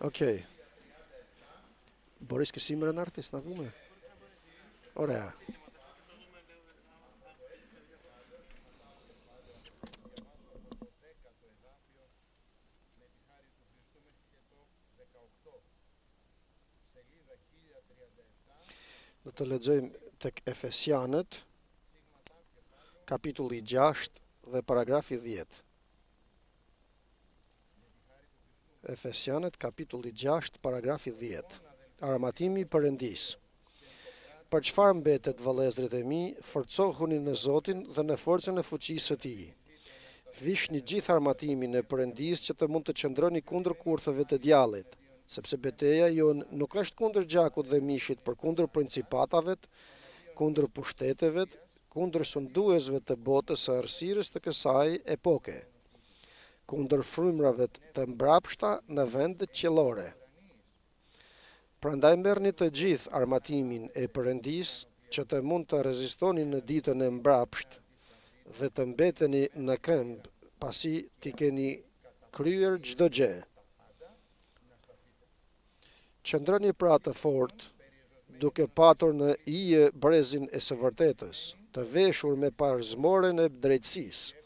Okej. Μπορείς και σήμερα να έρθεις να δούμε. Ωραία. Do të lexojmë tek Efesianët, kapitulli 6 dhe paragrafi 10. Efesianët, kapitulli 6, paragrafi 10. Armatimi i Perëndisë. Për çfarë mbetet, vëllezërit e mi, forcohuni në Zotin dhe në forcën e fuqisë së Tij. Vishni gjithë armatimin e Perëndisë që të mund të qëndroni kundër kurtheve të djallit, sepse betejë jonë nuk është kundër gjakut dhe mishit, por kundër principatave, kundër pushteteve, kundër sunduesve të botës së errësirës të kësaj epoke, kundër frymrave të mbrapshta në vendet qiellore. Prandaj merrni të gjithë armatimin e Perëndisë që të mund të rezistoni në ditën e mbrapsht dhe të mbeteni në këmbë pasi t'i keni kryer çdo gjë. Qëndroni pra të fortë, duke patur në ije brezin e së vërtetës, të veshur me parzmoren e drejtësisë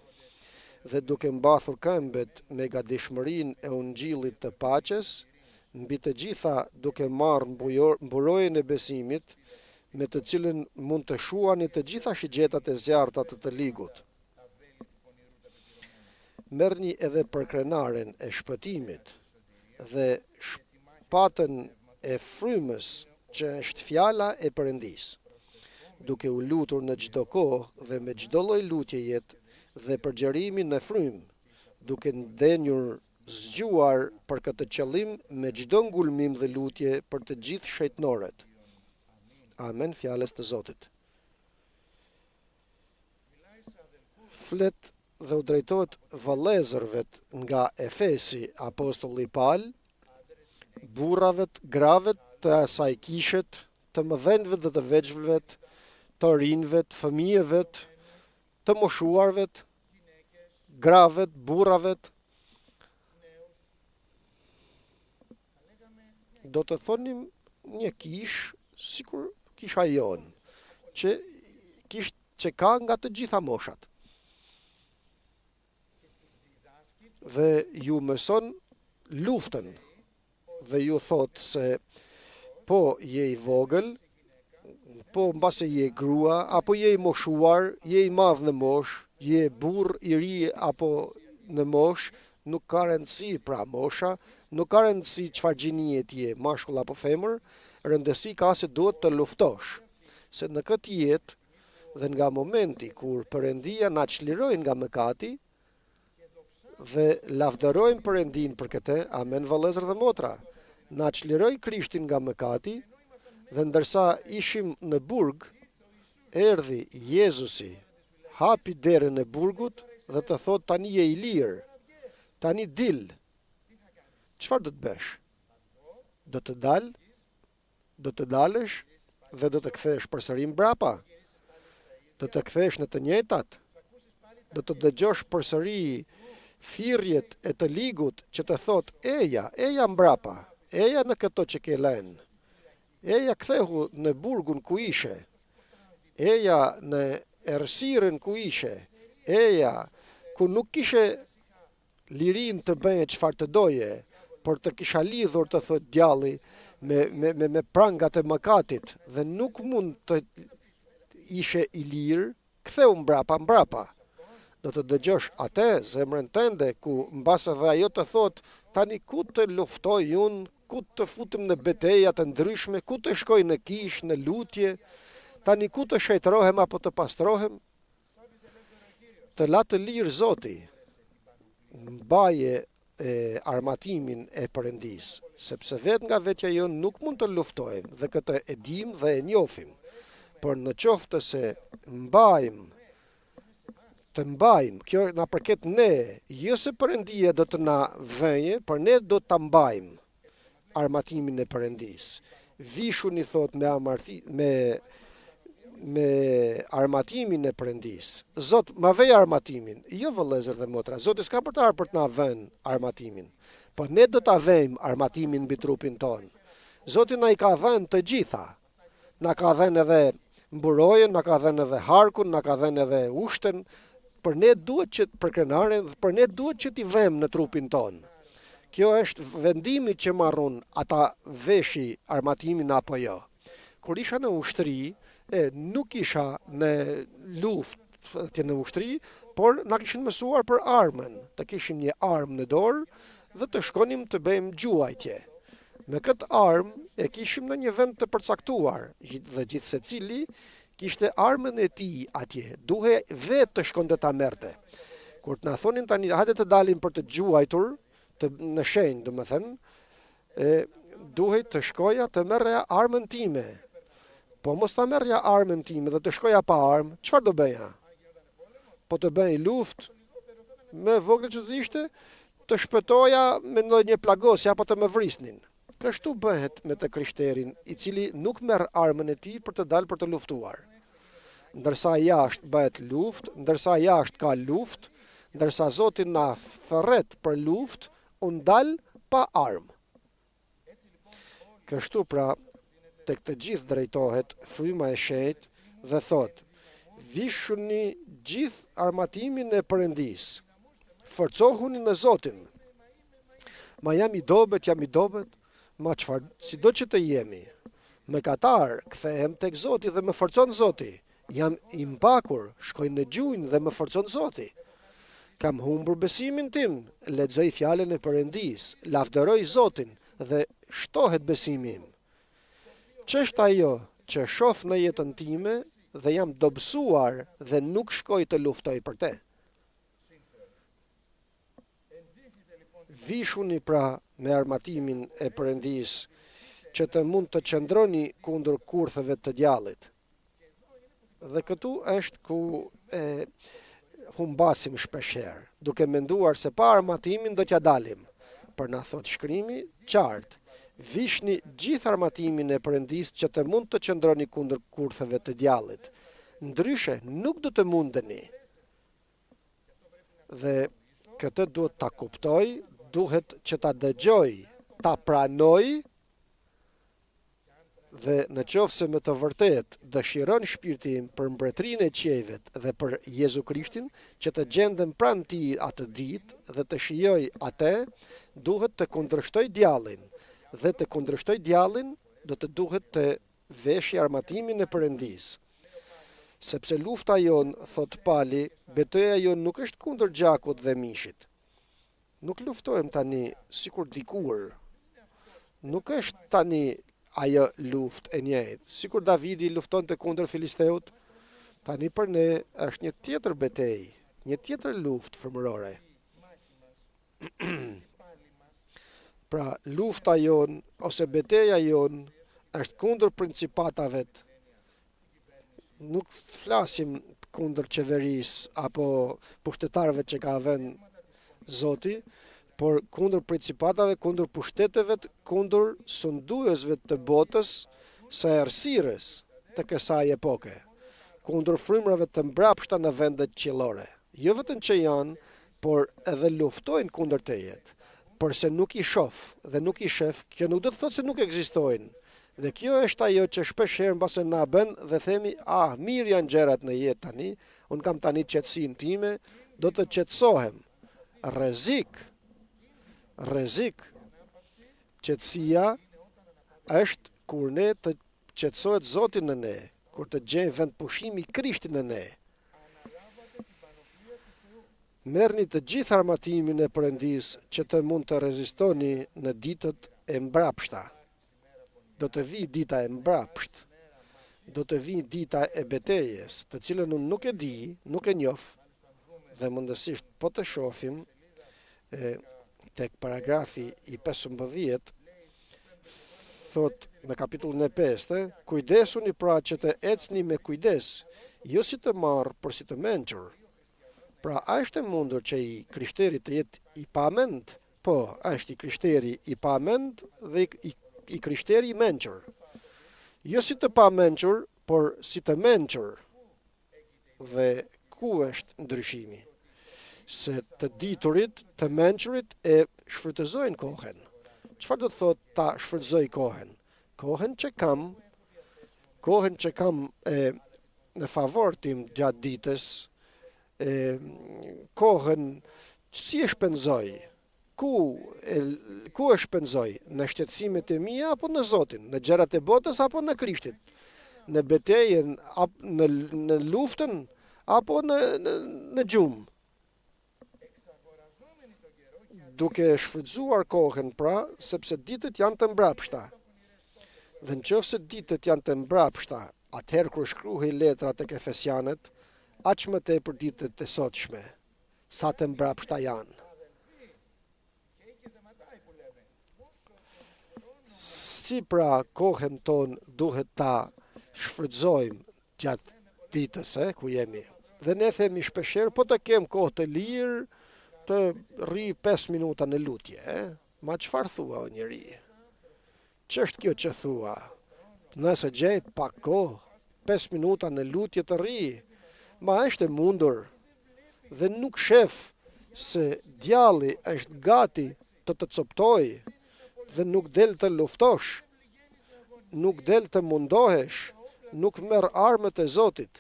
dhe duke mbathur këmbët me gatishmërinë e ungjillit të paqes, mbi të gjitha duke marrë mburojën e besimit, me të cilën mund të shuani të gjitha shigjetat e zjarrta të ligut. Merrni edhe përkrenaren e shpëtimit dhe shpatën e frymës që është fjala e Perëndisë, duke u lutur në çdo kohë dhe me çdo lloj lutjeje dhe përgjërimi në frymë, duke ndenjur zgjuar për këtë qëllim me çdo ngulmim dhe lutje për të gjithë shejtënorët. Amen, fjalës të Zotit. Flet dhe u drejtohet vëllezërve nga Efesi apostulli Paul, burrave, grave të asaj kishet, të mëdhenjve dhe të vegjëlve, të rinjve, të fëmijëve, të moshuarve, grave, burrave. Do të thonim një kish, sikur kisha jonë, që ka nga të gjitha moshat. Dhe ju mëson luftën, dhe ju thot se po je i vogël, po mbase je grua, apo je i moshuar, je i madh në mosh, je burr i ri apo në mosh, nuk ka rëndësi pra mosha, nuk ka rëndësi çfarë gjinie je, mashkull apo femër, rëndësi ka se duhet të luftosh. Se në këtë jetë dhe nga momenti kur Perëndia na çliroi nga mëkati dhe lavdërojmë Perëndin për këtë, amen vëllezër dhe motra, na çliroi Krishtin nga mëkati dhe ndërsa ishim në burg, erdhi Jezusi, hapi derën e burgut dhe të thot tani je i lirë, tani dil. Çfarë do të bësh? Do të dalësh dhe do të kthesh përsëri mbrapa? Do të kthesh në të njëjtat? Do të dëgjosh përsëri thirrjet e të ligut që të thot eja mbrapa, eja në këto që ke lënë, eja kthehu në burgun ku ishe, eja në errësirën ku ishe, eja ku nuk kishe lirin të bëje çfarë të doje, por të kisha lidhur të thot djalli me prangat e mëkatit dhe nuk mund të ishe i lirë, ktheu mbrapa. Do të dëgjosh atë zemrën tënde ku mbase dhe ajo të thot tani ku të luftoj unë, ku të futem në betejë të ndryshme, ku të shkoj në kish, në lutje, tani ku të shejtërohem apo të pastrohem. Të la të lirë Zoti, mbaje armatimin e Perëndisë, sepse vetë nga vetja jonë nuk mund të luftojmë dhe këtë e dim dhe e njohim, por në qoftë se të mbajmë, kjo na përket ne, jo se Perëndia do të na vënje, por ne do ta mbajmë armatimin e Perëndisë. Vishuni thot me armatimin e Perëndisë. Zot, ma vej armatimin. Jo vëllezër dhe motra, Zoti s'ka për të ardhur për të na vënë armatimin, po ne do ta vëjmë armatimin mbi trupin ton. Zoti na I ka dhënë të gjitha. Na ka dhënë edhe mburojen, na ka dhënë edhe harkun, na ka dhënë edhe ushten. Për ne duhet që për krenaren, për ne duhet që t'i vëmë në trupin ton. Kjo është vendimi që marrun ata veshi armatimin apo jo. Kur isha në ushtri, nuk isha në luftë atje në ushtri, por na kishin mësuar për armën. Të kishim një armë në dorë dhe të shkonim të bëjmë gjuajtje. Me këtë armë e kishim në një vend të përcaktuar dhe gjithë secili kishte armën e tij atje. Duhej vetë të shkonte ta merrte. Kur të na thonin tani hajde të dalim për të gjuajtur, në shenjë, domethënë, duhej të shkoja të merrja armën time. Po mos ta merrja armën time dhe të shkoja pa armë, çfarë do bëja? Po të bëj luftë me vogël që të ishte, të shpëtoja me ndonjë plagosje apo të më vrisnin. Kështu bëhet me të krishterin, I cili nuk merr armën e tij për të dalë për të luftuar. Ndërsa jashtë bëhet luftë, ndërsa jashtë ka luftë, ndërsa Zoti na thërret për luftë, unë dal pa armë. Kështu pra, tek të gjithë drejtohet fryma e shenjtë dhe thot: vishuni gjithë armatimin e Perëndis. Forcohuni në Zotin. Ma jam I dobet, ma çfarë, sido që të jemi. Me katar, kthehem tek Zoti dhe më forcon Zoti. Jam I mbakur, shkoj në gjunjë dhe më forcon Zoti. Kam humbur besimin tim, lexoj fjalën e Perëndis, lavdëroj Zotin dhe shtohet besimi im. Ç'është ajo që shoh në jetën time dhe jam dobësuar dhe nuk shkoj të luftoj për te? Vishuni pra me armatimin e Perëndis që të mund të qëndroni kundër kurtheve të djallit. Dhe këtu është ku humbasim shpeshherë, duke menduar se pa armatimin do t'ja dalim. Por na thot shkrimi qartë: vishni gjithë armatimin e Perëndis që të mund të qëndroni kundër kurtheve të djallit. Ndryshe nuk do të mundeni. Dhe këtë duhet ta kuptoj, duhet që ta dëgjoj, ta pranoj, dhe në qoftë se me të vërtet dëshiron shpirti im për mbretërinë e qiejvet dhe për Jezu Krishtin, që të gjendem pranë tij atë ditë dhe të shijoj atë, duhet të kundërshtoj djallin. Dhe të kundërshtoj djallin do të duhet të veshi armatimin e Perëndis. Sepse lufta jon, thot Pali, betejë jon nuk është kundër gjakut dhe mishit. Nuk luftojmë tani sikur dikur. Nuk është tani ajo luftë e njëjtë. Sikur Davidi luftonte kundër filisteut, tani për ne është një tjetër betejë, një tjetër luftë frymërore. Pra, lufta jon ose betejë jon është kundër principatave. Nuk flasim kundër qeverisë apo pushtetarëve që ka vënë Zoti, por kundër principatave, kundër pushteteve, kundër sunduesve të botës së errësirës të kësaj epoke, kundër frymrave të mbrapshta në vendet qiellore. Jo vetëm që janë, por edhe luftojnë kundër tejet. Por se nuk I shoh dhe nuk I shef, kjo nuk do të thotë se nuk ekzistojnë. Dhe kjo është ajo që shpesh herë mbase na bën dhe themi, mirë janë gjërat në jetë tani, un kam tani qetësinë time, do të qetësohem. Rrezik. Qetësia është kur ne të qetësohet Zoti në ne, kur të gjejmë vend pushimi Krishti në ne. Merrni të gjithë armatimin e Perëndis që të mund të rezistoni në ditët e mbrapshta. Do të vi dita e mbrapsht. Do të vi dita e betejës, të cilën unë nuk e di, nuk e njoh, dhe mundësisht po të shohim tek paragrafi I 15, thot në kapitullin e 5, kujdesuni pra që të ecni me kujdes, jo si të marrë, por si të mençur. Pra, a është e mundur që I krishteri të jetë I pamend? Po, është I krishteri I pamend dhe I krishteri I mençur. Jo si të pamençur, por si të mençur. Dhe ku është ndryshimi? Se të diturit, të mençurit e shfrytëzojnë kohën. Çfarë do të thotë ta shfrytëzoj kohën? Kohën që kam në favor tim gjatë ditës, kohën si e shpenzoj? Ku e shpenzoj? Në shqetësimet e mia apo në Zotin? Në gjërat e botës apo në Krishtin? Në betejën, në luftën apo në gjumë? Duke shfrytzuar kohën pra, sepse ditët janë të mbrapshta. Dhe nëse ditët janë të mbrapshta, atëherë kur shkruhej letra tek Efesianët, aq më tepër ditët e sotshme, sa të mbrapshta janë. Si pra kohën ton duhet ta shfrytëzojmë gjatë ditës ku jemi. Dhe ne themi shpeshherë, po të kem kohë të lirë, të rri 5 minuta në lutje. Ma çfarë thua o njeri? Ç'është kjo që thua? Nëse gjej pak kohë, 5 minuta në lutje të rri, ma është e mundur. Dhe nuk shef se djalli është gati të coptoj, dhe nuk del të luftosh, nuk del të mundohesh, nuk merr armët e Zotit.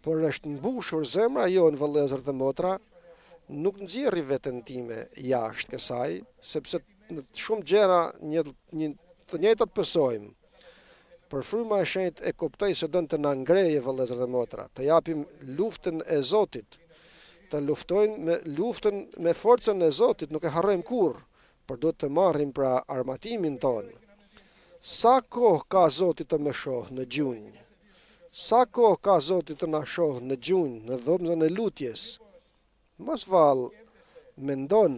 Por është mbushur zemra jonë, vëllezër dhe motra, nuk nxjerri veten time jashtë kësaj, sepse në shumë gjëra të njëjtat pësojmë. Për fryma e shenjtë e kuptoj se don të na ngreje, vëllezër dhe motra, të japim luftën e Zotit, të luftojmë me luftën me forcën e Zotit, nuk e harrojmë kurrë, por do të marrim pra armatimin ton. Sa kohë ka Zoti të më shoh në gjunjë? Sa kohë ka Zoti të na shoh në gjunjë, në dhomën e lutjes? Mos vallë, mendon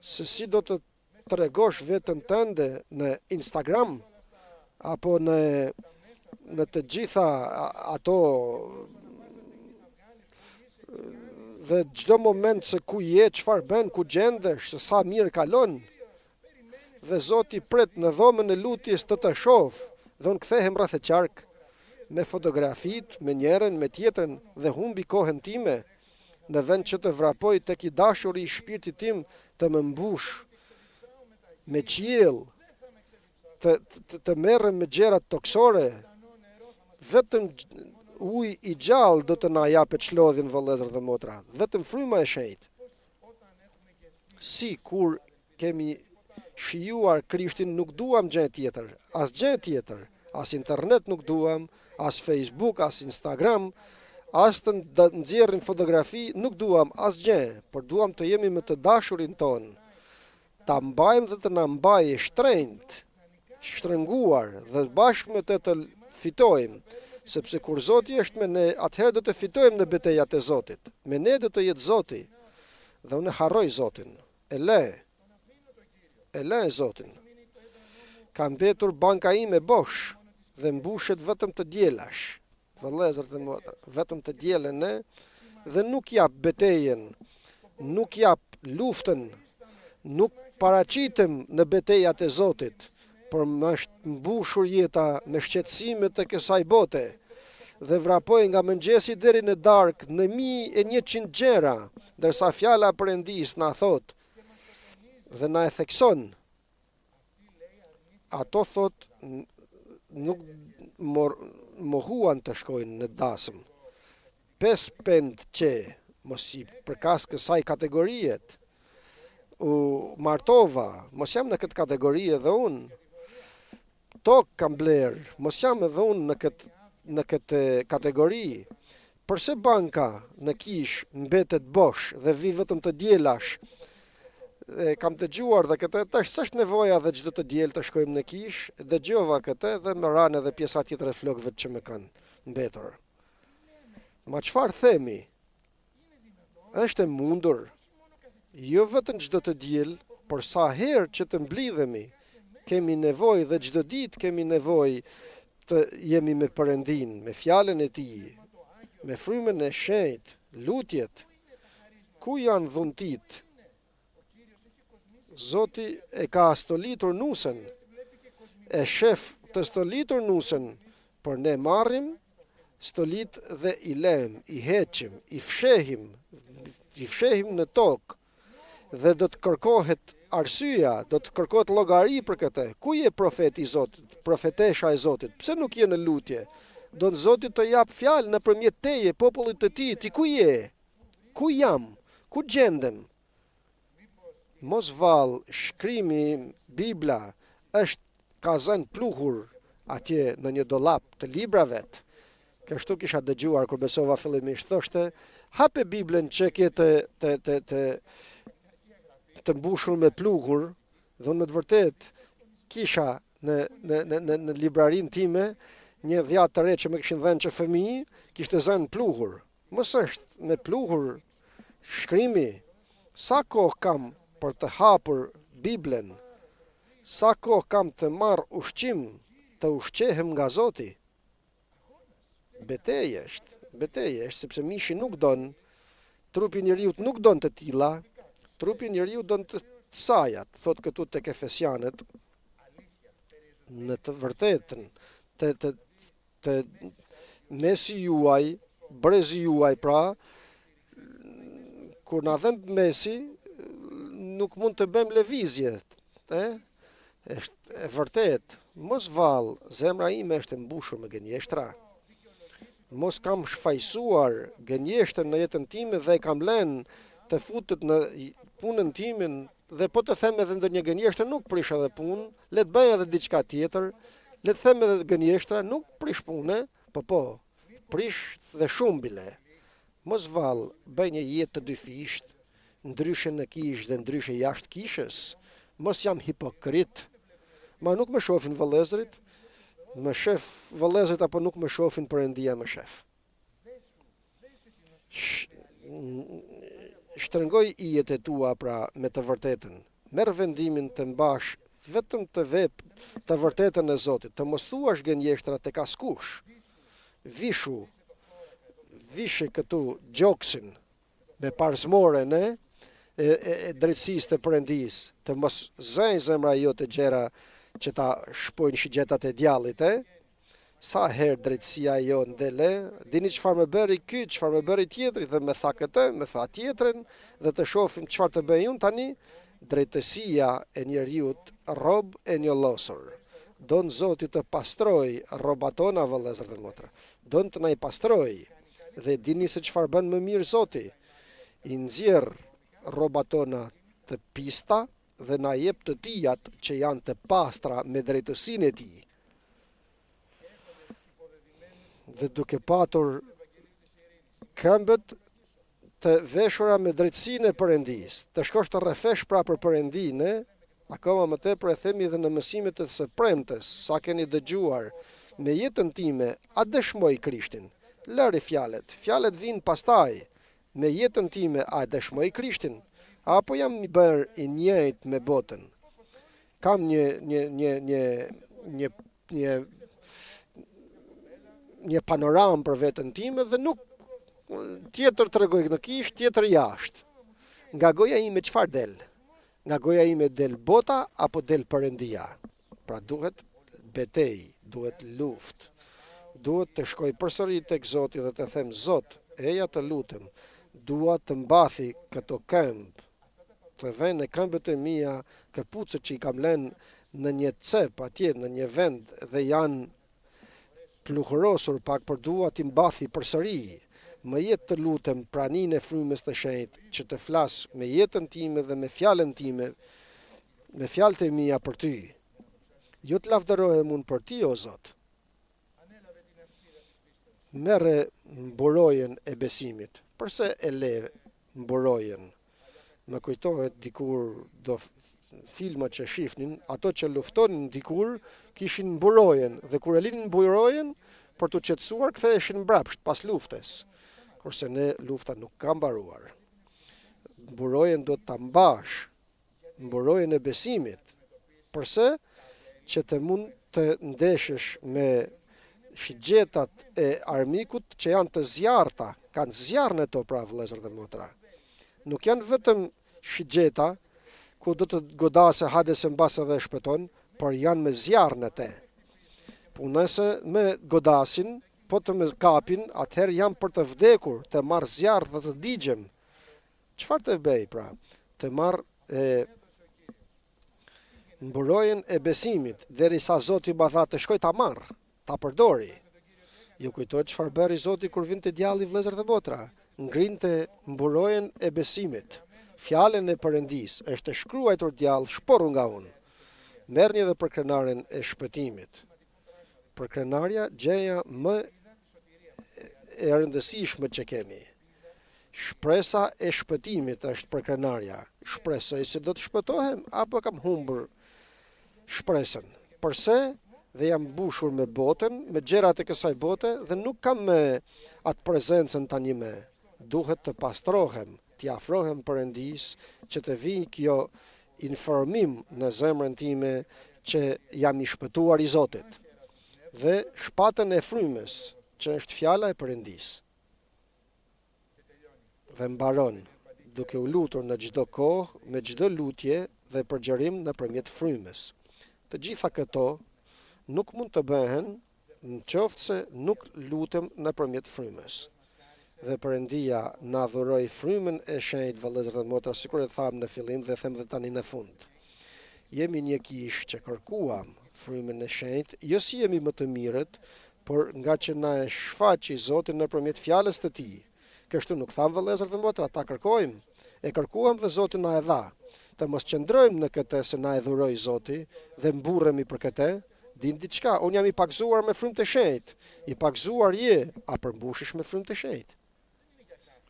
se si do të tregosh veten tënde në Instagram apo në të gjitha ato dhe çdo moment se ku je, çfarë bën, ku gjendesh, se sa mirë kalon. Dhe Zoti pret në dhomën e lutjes të shoh, dhe unë kthehem rreth e qark me fotografit, me njërin, me tjetrën dhe humbi kohën time në vend që të vrapoj tek i dashuri i shpirtit tim të më mbush me qiell, të merrem me gjërat toksore. Vetëm ujë i gjallë do të na japet çlodhin, vëllezër dhe motra, vetëm fryma e shenjtë. Si kur kemi shijuar Krishtin, nuk duam gjë tjetër, as internet nuk duam, as Facebook, as Instagram, as të nxjerrim fotografi, nuk duam asgjë, por duam të jemi me të dashurin ton, ta mbajmë dhe të na mbajë shtrenjtë, shtrënguar dhe bashkë me të fitojmë, sepse kur Zoti është me ne, atëherë do të fitojmë në betejat e Zotit. Me ne do të jetë Zoti, dhe unë harroj Zotin, e le Zotin. Ka mbetur banka ime bosh dhe mbushet vetëm të dielash. Vëllezër dhe motra, vetëm të dielen ne, dhe nuk jap betejën, nuk jap luftën, nuk paraqitem në betejat e Zotit, por më është mbushur jeta me shqetësimet e kësaj bote, dhe vrapoj nga mëngjesi deri në darkë në 1100 gjëra, ndërsa fjala e Perëndis na thot dhe na e thekson. Ato thot nuk mohuan të shkojnë në dasëm. 5 pend që mos i përkas kësaj kategorijet, u martova, mos jam në këtë kategori edhe unë. Tokë kam blerë, mos jam edhe unë në këtë kategori. Përse banka në kish mbetet bosh dhe vi vetëm të dielash? Kam dëgjuar dhe këtë, tash s'është nevoja dhe çdo të diel të shkojmë në kish, dëgjova këtë dhe më ran edhe pjesa tjetër e flokëve që më kanë mbetur. Ma çfarë themi? Është e mundur, jo vetëm çdo të diel, por sa herë që të mblidhemi, kemi nevojë dhe çdo ditë kemi nevojë të jemi me Perëndin, me fjalën e Tij, me frymën e shenjtë, lutjet. Ku janë dhuntit? Zoti e ka stolitur nusën, e shef të stolitur nusën, por ne marrim stolit dhe i lem, i heqim, i fshehim në tokë, dhe do të kërkohet arsyeja, do të kërkohet llogari për këtë. Ku je profeti i Zotit, profetesha e Zotit? Pse nuk je në lutje? Do në Zotit të jap fjalë nëpërmjet teje, popullit të tij. Ti ku je? Ku jam? Ku gjendem? Mos vall, shkrimi Bibla ka zënë pluhur atje në një dollap të librave. Kështu kisha dëgjuar kur besova fillimisht, thoshte, hape Biblën që ke të mbushur me pluhur, dhe unë me të vërtet kisha në librarin time një dhjatë të re që më kishin dhënë që fëmijë, kishte zënë pluhur. Mos është me pluhur shkrimi. Sa kohë kam për të hapur Biblën? Sa kohë kam të marr ushqim, të ushqehem nga Zoti? Betejë është, sepse mishi nuk don, trupi njeriut nuk don të tilla, trupi njeriut don të sajat, thot këtu tek Efesianët, në të vërtetën, të mesi juaj, brezi juaj, pra, kur na dhem mesi, nuk mund të bëjmë lëvizje, është e vërtet. Mos vall, zemra ime është e mbushur me gënjeshtra. Mos kam shfaqsuar gënjeshtën në jetën time dhe kam lënë të futet në punën time, dhe po të them edhe ndonjë gënjeshtër nuk prish edhe punë, le të bëj edhe diçka tjetër, le të them edhe gënjeshtra nuk prish punë, po, prish dhe shumë bile. Mos vall, bëj një jetë të dyfisht, ndryshe në kishë dhe ndryshe jashtë kishës. Mos jam hipokrit. Ma nuk më shohin vëllezërit, më shef vëllezërit apo nuk më shohin Perëndia më shef. Shtrëngoj ijet e tua pra me të vërtetën. Merr vendimin të mbash vetëm të vërtetën e Zotit, të mos thuash gënjeshtra tek askush. Vishe këtu gjoksin me parzmoren e drejtësisë të Perëndisë, të mos zënë zemra jote gjëra që ta shpojnë shigjetat e djallit, Sa herë drejtësia jo ndele, dini çfarë më bëri ky, çfarë më bëri tjetri, dhe më tha këtë, më tha tjetrin, dhe të shohim çfarë të bëj unë tani. Drejtësia e njeriut, rob e njollosur. Don Zoti të pastroj rrobat tona, vëllezër dhe motra. Don të na i pastroj. Dhe dini se çfarë bën më mirë Zoti? I nxjerr rrobat tona të pista dhe na jep të tijat që janë të pastra me drejtësinë e tij. Dhe duke patur këmbët të veshura me drejtësinë e Perëndisë, të shkosh të rrefesh pra për Perëndinë, akoma më tepër e themi edhe në mësimet e së premtes, sa keni dëgjuar, me jetën time, a dëshmoj Krishtin? Lëri fjalët vinë pastaj. Me jetën time, a dëshmoj Krishtin? Apo jam i bërë i njëjtë me botën? Kam një panoram për veten time dhe nuk tjetër tregoj në kishë, tjetër jashtë. Nga goja ime çfarë del? Nga goja ime del bota apo del Perëndia? Pra duhet betejë, duhet luftë. Duhet të shkoj përsëri tek Zoti dhe të them, Zot, eja të lutem, dua të mbathi këto këmbë, të vënë në këmbët e mia këpucët që i kam lënë në një cep atje në një vend dhe janë pluhurosur pak, për dua t'i mbathi përsëri. Më jetë të lutem praninë e frymës të shenjtë që të flas me jetën time dhe me fjalën time, me fjalët e mia për ty. Jo të lavdërohem unë për ti, o Zot. Merre mburojen e besimit. Përse e le mburojen? Më kujtohet dikur do filma që shifnin, ato që luftonin dikur kishin mburojen, dhe kur e linin mburojen për të qetësuar ktheheshin mbrapsht pas luftës. Kurse ne lufta nuk ka mbaruar. Mburojen do ta mbash, mburojen e besimit. Përse? Që të mund të ndeshësh me shigjetat e armikut që janë të zjarta, kanë zjarën e to pra vëllezër dhe motra. Nuk janë vetëm shigjeta ku do të godase Hadese mbas edhe shpëton, por janë me zjarën e te. Po nëse me godasin, po të me kapin, atëherë jam për të vdekur, të marrë zjarë dhe të digjem. Çfarë të bëj pra? të marrë mburojën e besimit, derisa Zoti ma tha të shkoj ta marr, ta përdori. Ju kujtohet çfarë bëri Zoti kur vinte djalli, vëllezër dhe motra? Ngrinte mburojën e besimit. Fjalën e Perëndis është e shkruar djallë, shporru nga unë. Merrni edhe për krenaren e shpëtimit. Për krenarja gjëja më e rëndësishme që kemi. Shpresa e shpëtimit është për krenarja. Shpresoj se do të shpëtohem apo kam humbur shpresën. Përse dhe jam mbushur me botën, me gjërat e kësaj bote dhe nuk kam me atë prezencën tani me. Duhet të pastrohem, t'i afrohem Perëndis që të vijë kjo informim në zemrën time që jam i shpëtuar i Zotit. Dhe shpatën e frymës, që është fjala e Perëndis. Dhe mbaron, duke u lutur në çdo kohë, me çdo lutje dhe përgjërim nëpërmjet frymës. Të gjitha këto nuk mund të bëhen në qoftë se nuk lutem nëpërmjet frymës. Dhe Perëndia na dhuroi frymën e shenjtë, vëllezër dhe motra, sikur e tham në fillim dhe them dhe tani në fund. Jemi një kishë që kërkuam frymën e shenjtë, jo si jemi më të mirët, por nga që na e shfaqi Zoti nëpërmjet fjalës të Tij. Kështu nuk tham, vëllezër dhe motra, ta kërkojmë, e kërkuam dhe Zoti na e dha. Të mos qëndrojmë në këtë se na e dhuroi Zoti dhe mburremi për këtë. Din diçka, unë jam i pagzuar me frymë të shenjtë. I pagzuar je, a përmbushesh me frymë të shenjtë?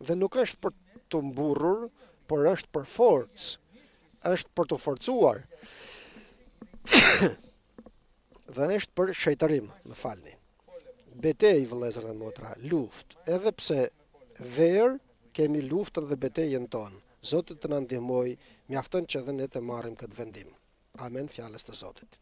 Dhe nuk është për të mburrur, por është për forcë. Është për të forcuar. Dhe është për shejtërim, më falni. Betejë, vëllezër dhe motra, luftë, edhe pse verë kemi luftën dhe betejën tonë. Zoti të na ndihmojë, mjafton që edhe ne të marrim këtë vendim. Amen, fjalës të Zotit.